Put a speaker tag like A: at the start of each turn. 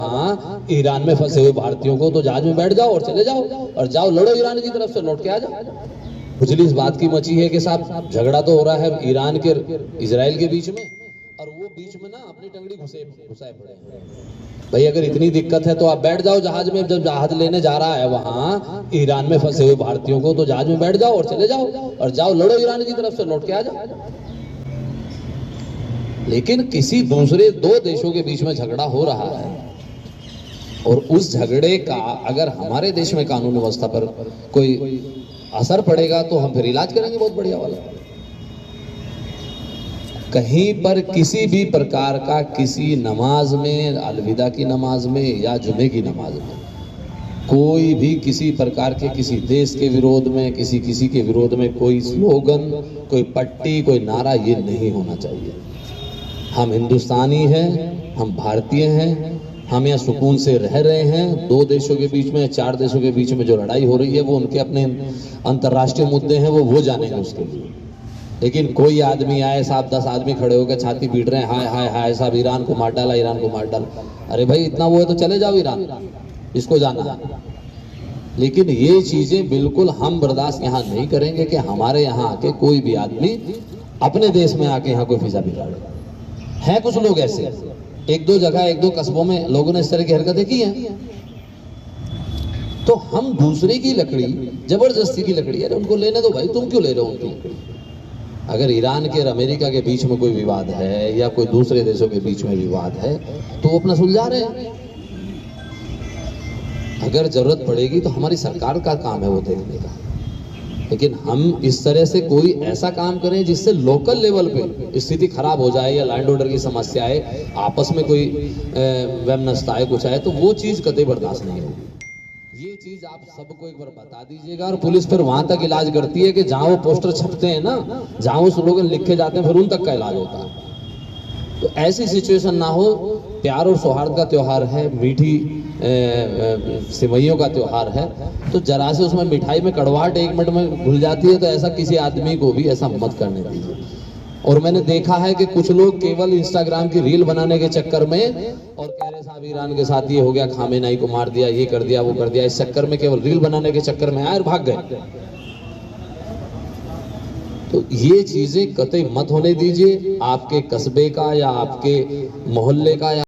A: वहाँ ईरान में फंसे हुए भारतीयों को तो जहाज में बैठ जाओ और चले जाओ और जाओ लड़ो ईरान की तरफ से, लौट के आ जाओ। खुजली इस बात की मची है कि साहब झगड़ा तो हो रहा है ईरान के इजराइल के बीच में, और वो बीच में ना अपनी टंगड़ी घुसाए पड़े हैं। भाई अगर इतनी दिक्कत है तो आप बैठ जाओ जहाज में, जब जहाज लेने जा रहा है वहाँ ईरान में फंसे हुए भारतीयों को तो जहाज में बैठ जाओ और चले जाओ और जाओ लड़ो ईरान की तरफ से, लौट के आ जाओ। लेकिन किसी दूसरे दो देशों के बीच में झगड़ा हो रहा है और उस झगड़े का अगर हमारे देश में कानून व्यवस्था पर कोई असर पड़ेगा तो हम फिर इलाज करेंगे बहुत बढ़िया वाला। कहीं पर किसी भी प्रकार का किसी नमाज में, अलविदा की नमाज में या जुमे की नमाज में कोई भी किसी प्रकार के किसी देश के विरोध में, किसी के विरोध में कोई स्लोगन, कोई पट्टी, कोई नारा, ये नहीं होना चाहिए। हम हिंदुस्तानी हैं, हम भारतीय हैं, हम यहाँ सुकून से रह रहे हैं। दो देशों के बीच में, चार देशों के बीच में जो लड़ाई हो रही है वो उनके अपने अंतर्राष्ट्रीय मुद्दे हैं, वो जानेंगे उसके लिए। लेकिन कोई आदमी आए, साहब 10 आदमी खड़े होकर छाती पीट रहे हैं, हाय हाय हाय साहब ईरान को मार डाला, ईरान को मार डाला। अरे भाई इतना वो है तो चले जाओ ईरान, इसको जाना है। लेकिन ये चीजें बिल्कुल हम बर्दाश्त यहाँ नहीं करेंगे कि हमारे यहाँ आके कोई भी आदमी अपने देश में आके यहाँ कोई फिजा बिगाड़े। है कुछ लोग ऐसे, एक दो जगह, एक दो कस्बों में लोगों ने इस तरह की हरकतें की हैं। तो हम दूसरे की लकड़ी, जबरदस्ती की लकड़ी, अरे उनको लेने दो भाई, तुम क्यों ले रहे हो उनकी लकड़ी। अगर ईरान के और अमेरिका के बीच में कोई विवाद है या कोई दूसरे देशों के बीच में विवाद है तो वो अपना सुलझा रहे हैं। अगर जरूरत पड़ेगी तो हमारी सरकार का काम है वो देखने का। लेकिन हम इस तरह से कोई ऐसा काम करें जिससे लोकल लेवल पे स्थिति खराब हो जाए या लैंड ऑर्डर की समस्या आए, आपस में कोई वैमनस्यता आए, कुछ आए, तो वो चीज़ कतई बर्दाश्त नहीं होगी। ये चीज़ आप सबको एक बार बता दीजिएगा। और पुलिस फिर वहां तक इलाज करती है कि जहाँ वो पोस्टर छपते हैं ना, जहाँ वो स्लोगन लिखे जाते हैं, फिर उन तक का इलाज होता है। तो ऐसी सिचुएशन ना हो। प्यार और सौहार्द का त्यौहार है, मीठी सिवैयों का त्यौहार है, तो जरा से उसमें मिठाई में कड़वाहट 1 मिनट में घुल जाती है, तो ऐसा किसी आदमी को भी ऐसा मत करने दीजिए। और मैंने देखा है कि कुछ लोग केवल इंस्टाग्राम की रील बनाने के चक्कर में और कह रहे साहब ईरान के साथ ये हो गया, खामेनाई को मार दिया, ये कर दिया, वो कर दिया, इस चक्कर में केवल रील बनाने के चक्कर में आए और भाग गए। तो ये चीजें कतई मत होने दीजिए। आपके कस्बे का या आपके मोहल्ले का या